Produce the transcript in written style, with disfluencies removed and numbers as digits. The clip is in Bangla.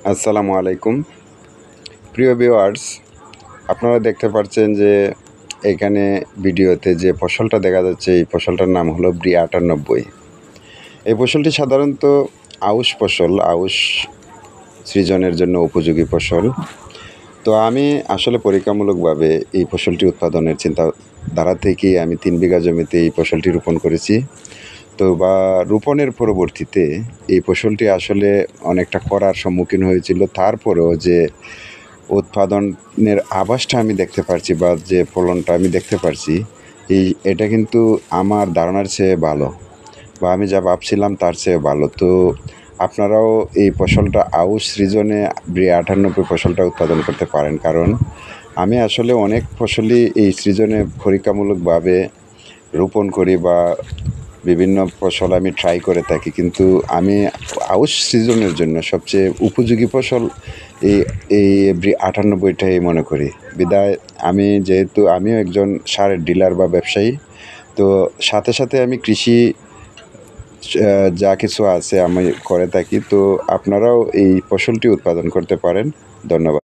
আসসালামু আলাইকুম। প্রিয় ভিউয়ার্স, আপনারা দেখতে পাচ্ছেন যে এখানে ভিডিওতে যে ফসলটা দেখা যাচ্ছে, এই ফসলটার নাম হলো ব্রি ৯৮। এই ফসলটি সাধারণত আউশ ফসল, আউশ সৃজনের জন্য উপযোগী ফসল। তো আমি আসলে পরীক্ষামূলকভাবে এই ফসলটি উৎপাদনের চিন্তাধারা থেকেই আমি ৩ বিঘা জমিতে এই ফসলটি রোপণ করেছি। তো রোপণের পরবর্তীতে এই ফসলটি আসলে অনেকটা খরার সম্মুখীন হয়েছিল। তারপরেও যে উৎপাদনের আভাসটা আমি দেখতে পারছি বা যে ফলনটা আমি দেখতে পারছি, এটা কিন্তু আমার ধারণার চেয়ে ভালো, বা আমি যা ভাবছিলাম তার চেয়ে ভালো। তো আপনারাও এই ফসলটা আউশ সৃজনে ব্রি ৯৮ ফসলটা উৎপাদন করতে পারেন। কারণ আমি আসলে অনেক ফসলই এই সৃজনে পরীক্ষামূলকভাবে রোপণ করি বা বিভিন্ন ফসল আমি ট্রাই করে থাকি, কিন্তু আমি আউশ সৃজনের জন্য সবচেয়ে উপযোগী ফসল এই এই ব্রি ৯৮টাই মনে করি। বিধায় আমি, যেহেতু আমিও একজন সারের ডিলার বা ব্যবসায়ী, তো সাথে সাথে আমি কৃষি যা কিছু আছে আমি করে থাকি। তো আপনারাও এই ফসলটি উৎপাদন করতে পারেন। ধন্যবাদ।